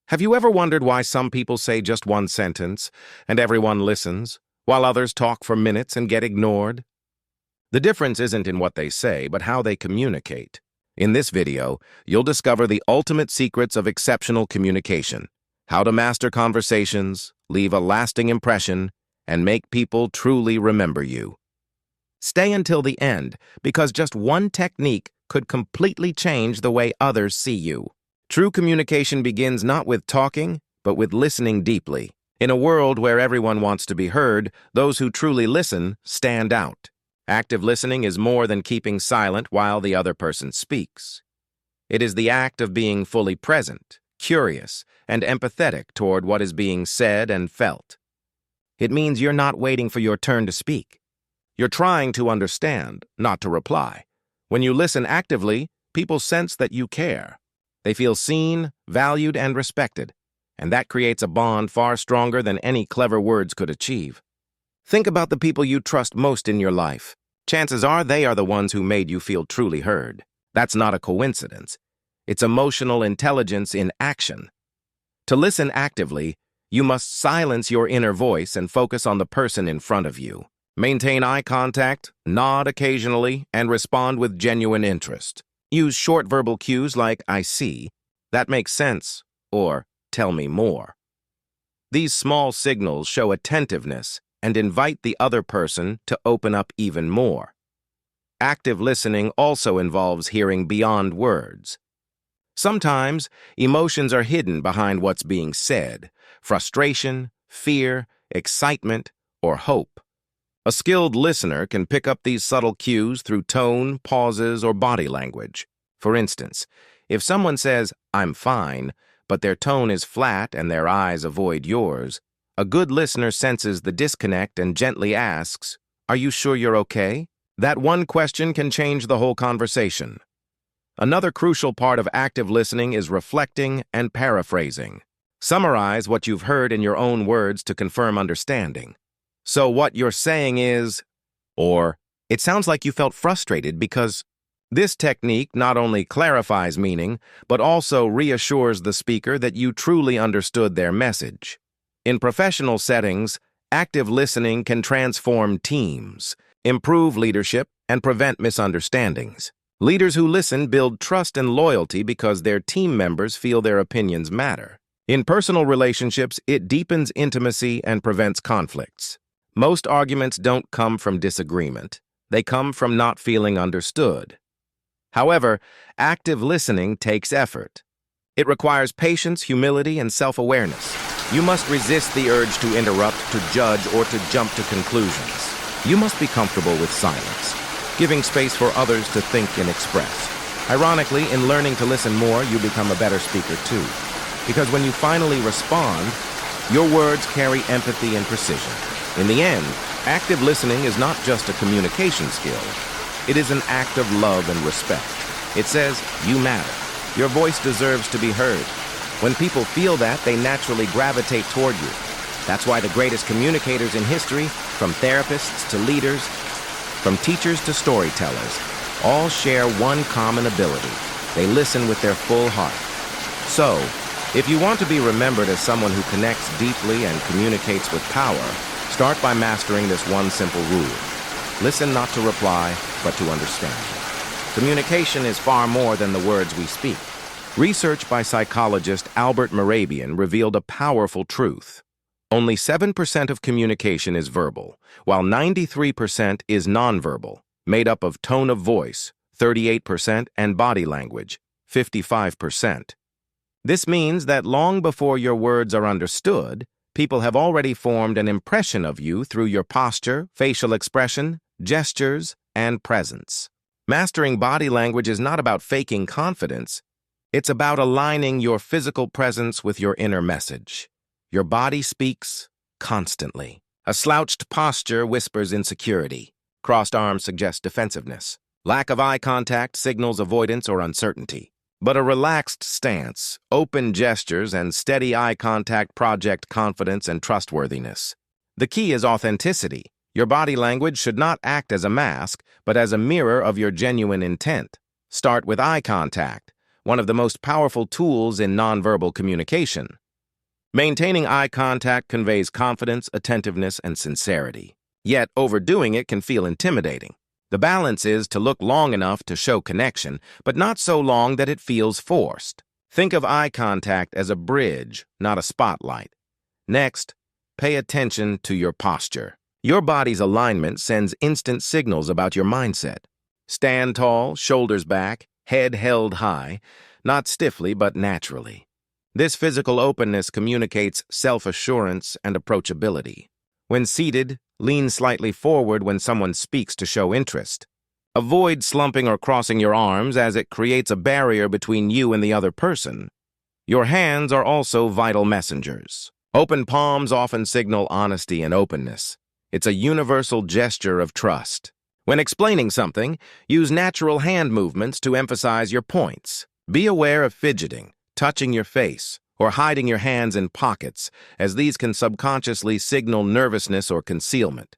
Have you ever wondered why some people say just one sentence and everyone listens, while others talk for minutes and get ignored? The difference isn't in what they say, but how they communicate. In this video, you'll discover the ultimate secrets of exceptional communication, how to master conversations, leave a lasting impression, and make people truly remember you. Stay until the end, because just one technique could completely change the way others see you. True communication begins not with talking, but with listening deeply. In a world where everyone wants to be heard, those who truly listen stand out. Active listening is more than keeping silent while the other person speaks. It is the act of being fully present, curious, and empathetic toward what is being said and felt. It means you're not waiting for your turn to speak. You're trying to understand, not to reply. When you listen actively, people sense that you care. They feel seen, valued, and respected, and that creates a bond far stronger than any clever words could achieve. Think about the people you trust most in your life. Chances are they are the ones who made you feel truly heard. That's not a coincidence. It's emotional intelligence in action. To listen actively, you must silence your inner voice and focus on the person in front of you. Maintain eye contact, nod occasionally, and respond with genuine interest. Use short verbal cues like "I see," "That makes sense," or "Tell me more." These small signals show attentiveness and invite the other person to open up even more. Active listening also involves hearing beyond words. Sometimes, emotions are hidden behind what's being said: frustration, fear, excitement, or hope. A skilled listener can pick up these subtle cues through tone, pauses, or body language. For instance, if someone says, "I'm fine," but their tone is flat and their eyes avoid yours, a good listener senses the disconnect and gently asks, "Are you sure you're okay?" That one question can change the whole conversation. Another crucial part of active listening is reflecting and paraphrasing. Summarize what you've heard in your own words to confirm understanding. "So what you're saying is," or "It sounds like you felt frustrated because..." This technique not only clarifies meaning, but also reassures the speaker that you truly understood their message. In professional settings, active listening can transform teams, improve leadership, and prevent misunderstandings. Leaders who listen build trust and loyalty because their team members feel their opinions matter. In personal relationships, it deepens intimacy and prevents conflicts. Most arguments don't come from disagreement. They come from not feeling understood. However, active listening takes effort. It requires patience, humility, and self-awareness. You must resist the urge to interrupt, to judge, or to jump to conclusions. You must be comfortable with silence, giving space for others to think and express. Ironically, in learning to listen more, you become a better speaker too. Because when you finally respond, your words carry empathy and precision. In the end, active listening is not just a communication skill. It is an act of love and respect. It says, "You matter. Your voice deserves to be heard." When people feel that, they naturally gravitate toward you. That's why the greatest communicators in history, from therapists to leaders, from teachers to storytellers, all share one common ability. They listen with their full heart. So, if you want to be remembered as someone who connects deeply and communicates with power, start by mastering this one simple rule. Listen not to reply, but to understand. Communication is far more than the words we speak. Research by psychologist Albert Mehrabian revealed a powerful truth. Only 7% of communication is verbal, while 93% is nonverbal, made up of tone of voice, 38%, and body language, 55%. This means that long before your words are understood, people have already formed an impression of you through your posture, facial expression, gestures, and presence. Mastering body language is not about faking confidence. It's about aligning your physical presence with your inner message. Your body speaks constantly. A slouched posture whispers insecurity. Crossed arms suggest defensiveness. Lack of eye contact signals avoidance or uncertainty. But a relaxed stance, open gestures, and steady eye contact project confidence and trustworthiness. The key is authenticity. Your body language should not act as a mask, but as a mirror of your genuine intent. Start with eye contact. one of the most powerful tools in nonverbal communication. Maintaining eye contact conveys confidence, attentiveness, and sincerity. Yet, overdoing it can feel intimidating. The balance is to look long enough to show connection, but not so long that it feels forced. Think of eye contact as a bridge, not a spotlight. Next, pay attention to your posture. Your body's alignment sends instant signals about your mindset. Stand tall, shoulders back, head held high, not stiffly but naturally. This physical openness communicates self-assurance and approachability. When seated, lean slightly forward when someone speaks to show interest. Avoid slumping or crossing your arms as it creates a barrier between you and the other person. Your hands are also vital messengers. Open palms often signal honesty and openness. It's a universal gesture of trust. When explaining something, use natural hand movements to emphasize your points. Be aware of fidgeting, touching your face, or hiding your hands in pockets, as these can subconsciously signal nervousness or concealment.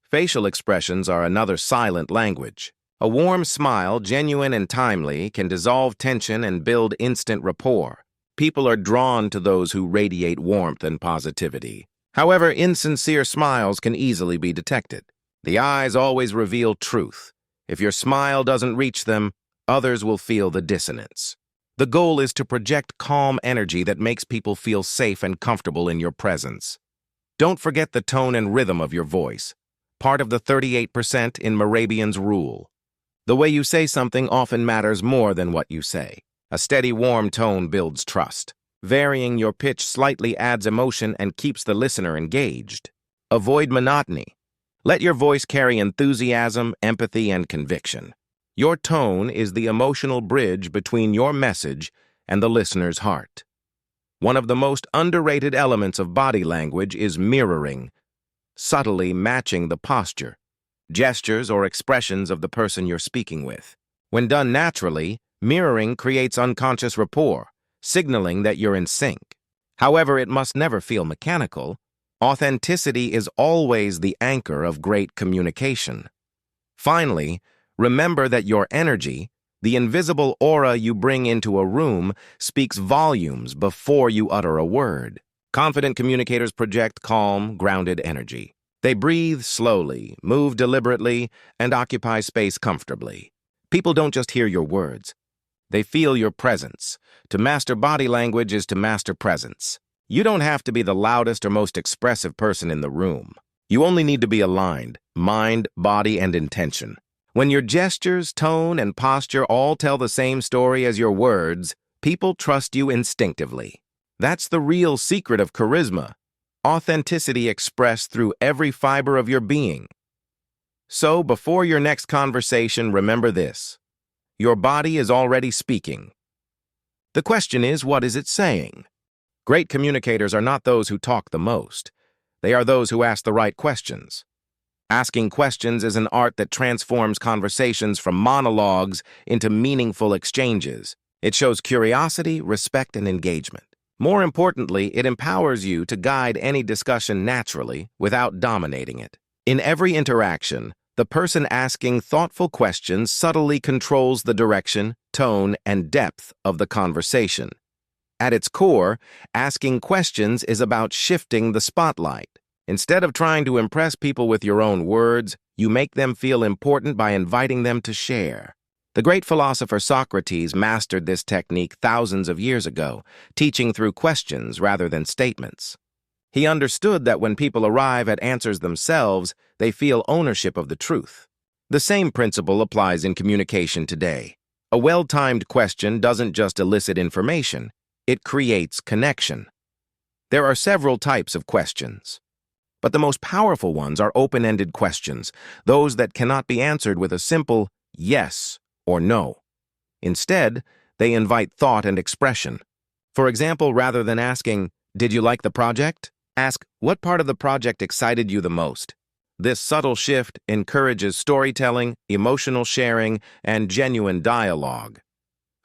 Facial expressions are another silent language. A warm smile, genuine and timely, can dissolve tension and build instant rapport. People are drawn to those who radiate warmth and positivity. However, insincere smiles can easily be detected. The eyes always reveal truth. If your smile doesn't reach them, others will feel the dissonance. The goal is to project calm energy that makes people feel safe and comfortable in your presence. Don't forget the tone and rhythm of your voice, part of the 38% in Mehrabian's rule. The way you say something often matters more than what you say. A steady, warm tone builds trust. Varying your pitch slightly adds emotion and keeps the listener engaged. Avoid monotony. Let your voice carry enthusiasm, empathy, and conviction. Your tone is the emotional bridge between your message and the listener's heart. One of the most underrated elements of body language is mirroring, subtly matching the posture, gestures, or expressions of the person you're speaking with. When done naturally, mirroring creates unconscious rapport, signaling that you're in sync. However, it must never feel mechanical. Authenticity is always the anchor of great communication. Finally, remember that your energy, the invisible aura you bring into a room, speaks volumes before you utter a word. Confident communicators project calm, grounded energy. They breathe slowly, move deliberately, and occupy space comfortably. People don't just hear your words. They feel your presence. To master body language is to master presence. You don't have to be the loudest or most expressive person in the room. You only need to be aligned, mind, body, and intention. When your gestures, tone, and posture all tell the same story as your words, people trust you instinctively. That's the real secret of charisma. Authenticity expressed through every fiber of your being. So, before your next conversation, remember this. Your body is already speaking. The question is, what is it saying? Great communicators are not those who talk the most. They are those who ask the right questions. Asking questions is an art that transforms conversations from monologues into meaningful exchanges. It shows curiosity, respect, and engagement. More importantly, it empowers you to guide any discussion naturally without dominating it. In every interaction, the person asking thoughtful questions subtly controls the direction, tone, and depth of the conversation. At its core, asking questions is about shifting the spotlight. Instead of trying to impress people with your own words, you make them feel important by inviting them to share. The great philosopher Socrates mastered this technique thousands of years ago, teaching through questions rather than statements. He understood that when people arrive at answers themselves, they feel ownership of the truth. The same principle applies in communication today. A well-timed question doesn't just elicit information, it creates connection. There are several types of questions, but the most powerful ones are open-ended questions, those that cannot be answered with a simple yes or no. Instead, they invite thought and expression. For example, rather than asking, "Did you like the project?" ask, "What part of the project excited you the most?" This subtle shift encourages storytelling, emotional sharing, and genuine dialogue.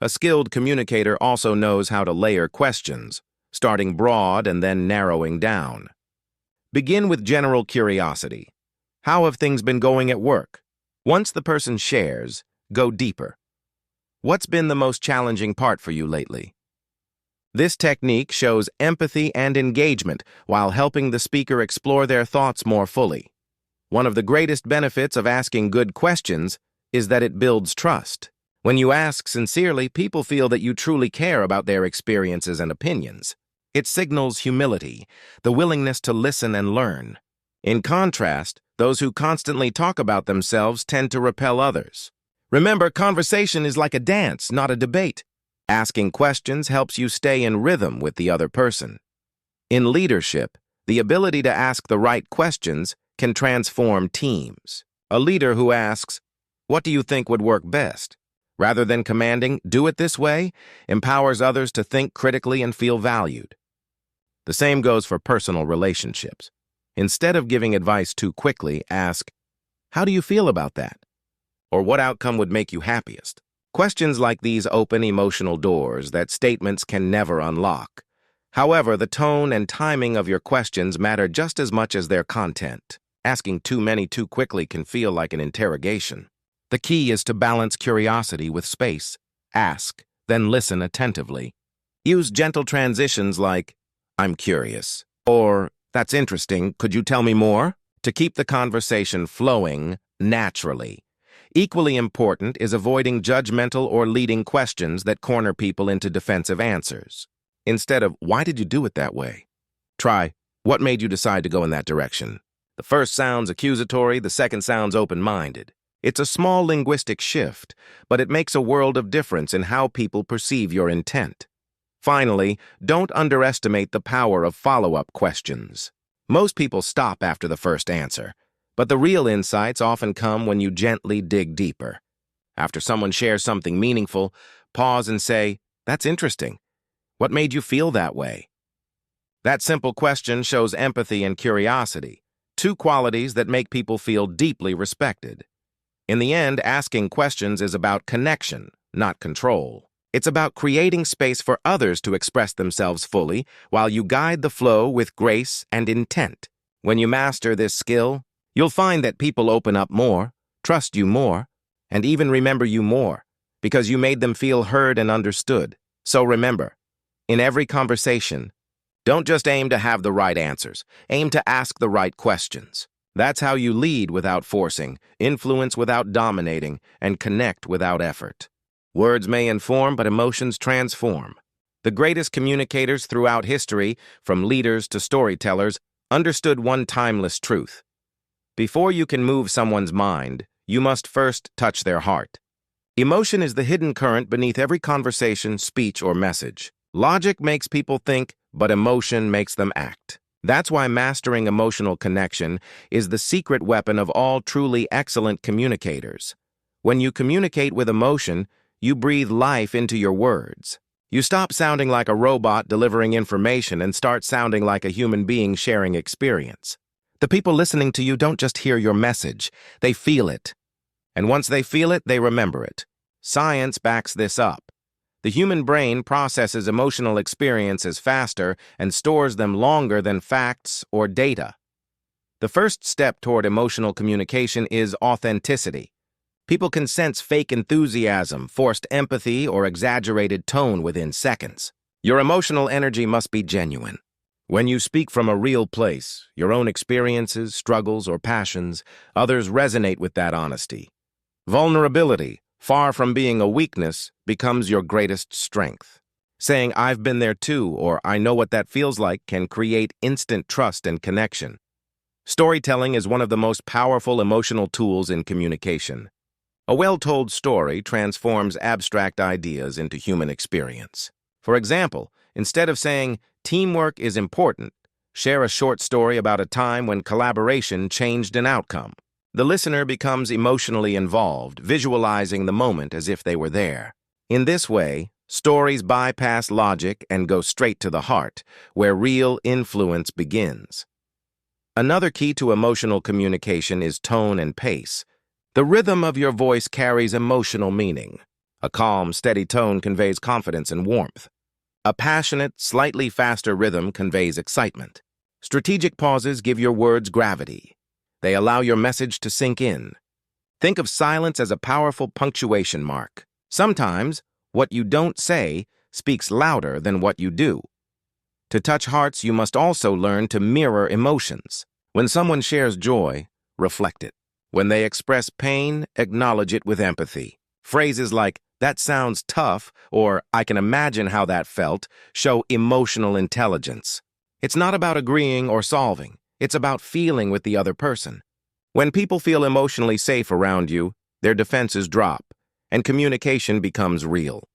A skilled communicator also knows how to layer questions, starting broad and then narrowing down. Begin with general curiosity. How have things been going at work? Once the person shares, go deeper. What's been the most challenging part for you lately? This technique shows empathy and engagement while helping the speaker explore their thoughts more fully. One of the greatest benefits of asking good questions is that it builds trust. When you ask sincerely, people feel that you truly care about their experiences and opinions. It signals humility, the willingness to listen and learn. In contrast, those who constantly talk about themselves tend to repel others. Remember, conversation is like a dance, not a debate. Asking questions helps you stay in rhythm with the other person. In leadership, the ability to ask the right questions can transform teams. A leader who asks, "What do you think would work best?" rather than commanding, "Do it this way," empowers others to think critically and feel valued. The same goes for personal relationships. Instead of giving advice too quickly, ask, "How do you feel about that?" Or "What outcome would make you happiest?" Questions like these open emotional doors that statements can never unlock. However, the tone and timing of your questions matter just as much as their content. Asking too many too quickly can feel like an interrogation. The key is to balance curiosity with space. Ask, then listen attentively. Use gentle transitions like, "I'm curious," or "That's interesting, could you tell me more?" to keep the conversation flowing naturally. Equally important is avoiding judgmental or leading questions that corner people into defensive answers. Instead of, "Why did you do it that way?" try, "What made you decide to go in that direction?" The first sounds accusatory, the second sounds open-minded. It's a small linguistic shift, but it makes a world of difference in how people perceive your intent. Finally, don't underestimate the power of follow-up questions. Most people stop after the first answer, but the real insights often come when you gently dig deeper. After someone shares something meaningful, pause and say, "That's interesting. What made you feel that way?" That simple question shows empathy and curiosity, two qualities that make people feel deeply respected. In the end, asking questions is about connection, not control. It's about creating space for others to express themselves fully while you guide the flow with grace and intent. When you master this skill, you'll find that people open up more, trust you more, and even remember you more because you made them feel heard and understood. So remember, in every conversation, don't just aim to have the right answers. Aim to ask the right questions. That's how you lead without forcing, influence without dominating, and connect without effort. Words may inform, but emotions transform. The greatest communicators throughout history, from leaders to storytellers, understood one timeless truth. Before you can move someone's mind, you must first touch their heart. Emotion is the hidden current beneath every conversation, speech, or message. Logic makes people think, but emotion makes them act. That's why mastering emotional connection is the secret weapon of all truly excellent communicators. When you communicate with emotion, you breathe life into your words. You stop sounding like a robot delivering information and start sounding like a human being sharing experience. The people listening to you don't just hear your message, they feel it. And once they feel it, they remember it. Science backs this up. The human brain processes emotional experiences faster and stores them longer than facts or data. The first step toward emotional communication is authenticity. People can sense fake enthusiasm, forced empathy, or exaggerated tone within seconds. Your emotional energy must be genuine. When you speak from a real place, your own experiences, struggles, or passions, others resonate with that honesty. Vulnerability, far from being a weakness, becomes your greatest strength. Saying, "I've been there too," or "I know what that feels like," can create instant trust and connection. Storytelling is one of the most powerful emotional tools in communication. A well-told story transforms abstract ideas into human experience. For example, instead of saying, "Teamwork is important," share a short story about a time when collaboration changed an outcome. The listener becomes emotionally involved, visualizing the moment as if they were there. In this way, stories bypass logic and go straight to the heart, where real influence begins. Another key to emotional communication is tone and pace. The rhythm of your voice carries emotional meaning. A calm, steady tone conveys confidence and warmth. A passionate, slightly faster rhythm conveys excitement. Strategic pauses give your words gravity. They allow your message to sink in. Think of silence as a powerful punctuation mark. Sometimes, what you don't say speaks louder than what you do. To touch hearts, you must also learn to mirror emotions. When someone shares joy, reflect it. When they express pain, acknowledge it with empathy. Phrases like, "That sounds tough," or "I can imagine how that felt," show emotional intelligence. It's not about agreeing or solving. It's about feeling with the other person. When people feel emotionally safe around you, their defenses drop, and communication becomes real.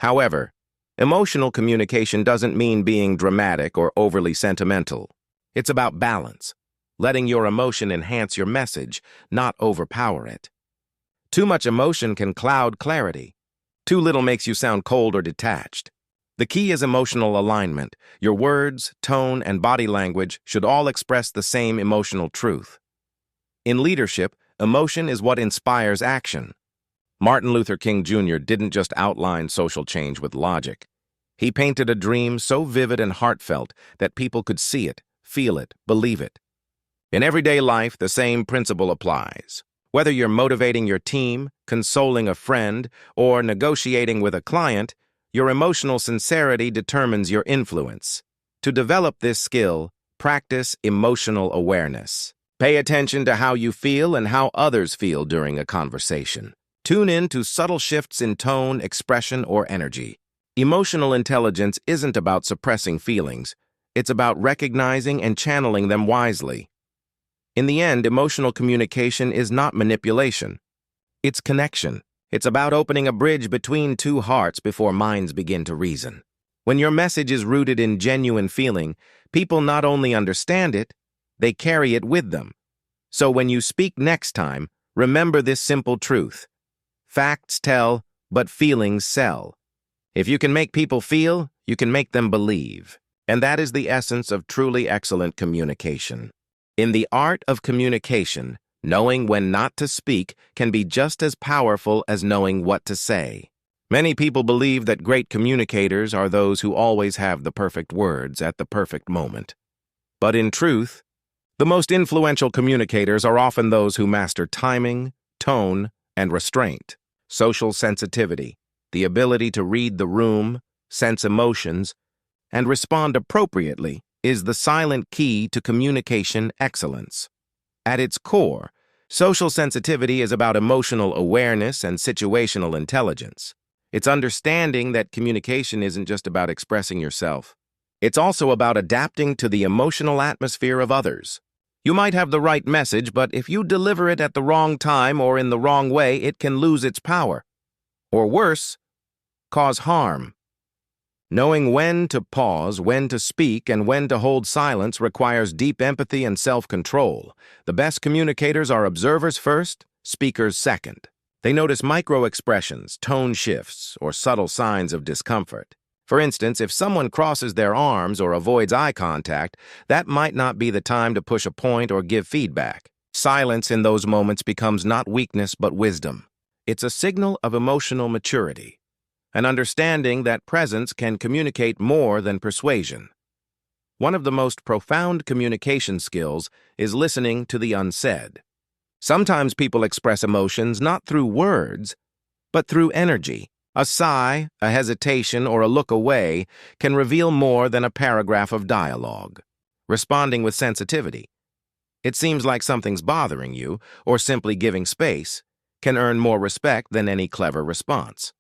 However, emotional communication doesn't mean being dramatic or overly sentimental. It's about balance, letting your emotion enhance your message, not overpower it. Too much emotion can cloud clarity. Too little makes you sound cold or detached. The key is emotional alignment. Your words, tone, and body language should all express the same emotional truth. In leadership, emotion is what inspires action. Martin Luther King Jr. didn't just outline social change with logic. He painted a dream so vivid and heartfelt that people could see it, feel it, believe it. In everyday life, the same principle applies. Whether you're motivating your team, consoling a friend, or negotiating with a client, your emotional sincerity determines your influence. To develop this skill, practice emotional awareness. Pay attention to how you feel and how others feel during a conversation. Tune in to subtle shifts in tone, expression, or energy. Emotional intelligence isn't about suppressing feelings. It's about recognizing and channeling them wisely. In the end, emotional communication is not manipulation. It's connection. It's about opening a bridge between two hearts before minds begin to reason. When your message is rooted in genuine feeling, people not only understand it, they carry it with them. So when you speak next time, remember this simple truth. Facts tell, but feelings sell. If you can make people feel, you can make them believe. And that is the essence of truly excellent communication. In the art of communication, knowing when not to speak can be just as powerful as knowing what to say. Many people believe that great communicators are those who always have the perfect words at the perfect moment. But in truth, the most influential communicators are often those who master timing, tone, and restraint. Social sensitivity, the ability to read the room, sense emotions, and respond appropriately is the silent key to communication excellence. At its core, social sensitivity is about emotional awareness and situational intelligence. It's understanding that communication isn't just about expressing yourself. It's also about adapting to the emotional atmosphere of others. You might have the right message, but if you deliver it at the wrong time or in the wrong way, it can lose its power. Or worse, cause harm. Knowing when to pause, when to speak, and when to hold silence requires deep empathy and self-control. The best communicators are observers first, speakers second. They notice micro-expressions, tone shifts, or subtle signs of discomfort. For instance, if someone crosses their arms or avoids eye contact, that might not be the time to push a point or give feedback. Silence in those moments becomes not weakness but wisdom. It's a signal of emotional maturity, an understanding that presence can communicate more than persuasion. One of the most profound communication skills is listening to the unsaid. Sometimes people express emotions not through words, but through energy. A sigh, a hesitation, or a look away can reveal more than a paragraph of dialogue. Responding with sensitivity, "It seems like something's bothering you," or simply giving space, can earn more respect than any clever response.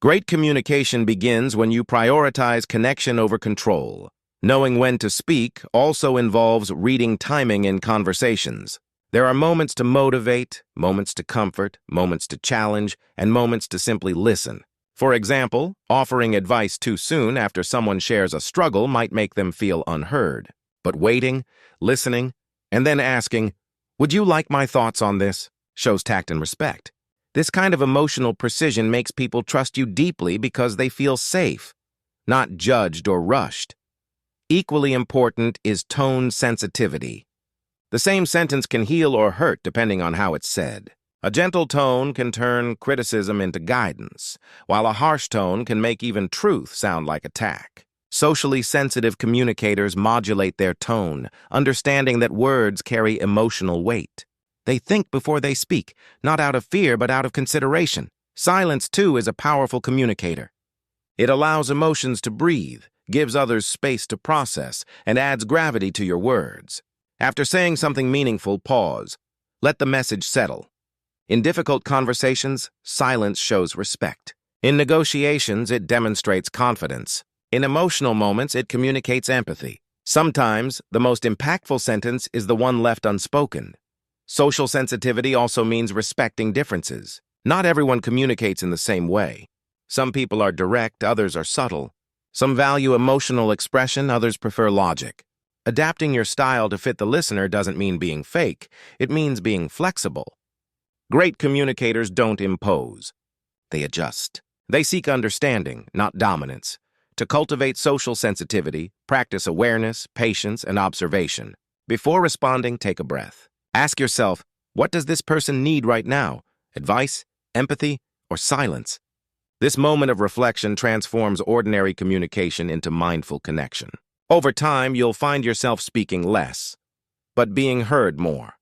Great communication begins when you prioritize connection over control. Knowing when to speak also involves reading timing in conversations. There are moments to motivate, moments to comfort, moments to challenge, and moments to simply listen. For example, offering advice too soon after someone shares a struggle might make them feel unheard. But waiting, listening, and then asking, "Would you like my thoughts on this?" shows tact and respect. This kind of emotional precision makes people trust you deeply because they feel safe, not judged or rushed. Equally important is tone sensitivity. The same sentence can heal or hurt depending on how it's said. A gentle tone can turn criticism into guidance, while a harsh tone can make even truth sound like attack. Socially sensitive communicators modulate their tone, understanding that words carry emotional weight. They think before they speak, not out of fear but out of consideration. Silence, too, is a powerful communicator. It allows emotions to breathe, gives others space to process, and adds gravity to your words. After saying something meaningful, pause. Let the message settle. In difficult conversations, silence shows respect. In negotiations, it demonstrates confidence. In emotional moments, it communicates empathy. Sometimes, the most impactful sentence is the one left unspoken. Social sensitivity also means respecting differences. Not everyone communicates in the same way. Some people are direct, others are subtle. Some value emotional expression, others prefer logic. Adapting your style to fit the listener doesn't mean being fake, it means being flexible. Great communicators don't impose. They adjust. They seek understanding, not dominance. To cultivate social sensitivity, practice awareness, patience, and observation. Before responding, take a breath. Ask yourself, what does this person need right now? Advice, empathy, or silence? This moment of reflection transforms ordinary communication into mindful connection. Over time, you'll find yourself speaking less, but being heard more.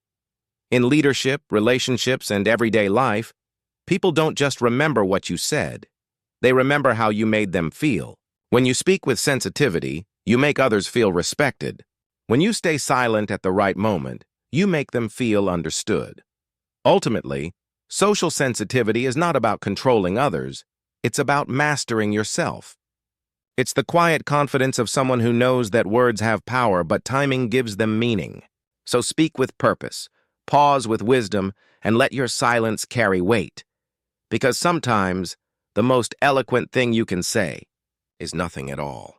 In leadership, relationships, and everyday life, people don't just remember what you said. They remember how you made them feel. When you speak with sensitivity, you make others feel respected. When you stay silent at the right moment, you make them feel understood. Ultimately, social sensitivity is not about controlling others. It's about mastering yourself. It's the quiet confidence of someone who knows that words have power, but timing gives them meaning. So speak with purpose, pause with wisdom, and let your silence carry weight. Because sometimes, the most eloquent thing you can say is nothing at all.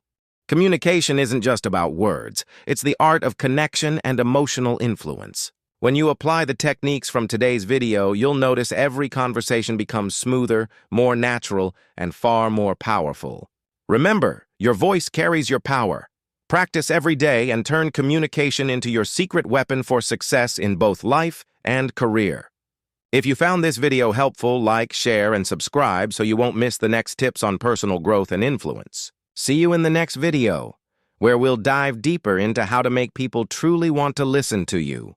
Communication isn't just about words. It's the art of connection and emotional influence. When you apply the techniques from today's video, you'll notice every conversation becomes smoother, more natural, and far more powerful. Remember, your voice carries your power. Practice every day and turn communication into your secret weapon for success in both life and career. If you found this video helpful, like, share, and subscribe so you won't miss the next tips on personal growth and influence. See you in the next video, where we'll dive deeper into how to make people truly want to listen to you.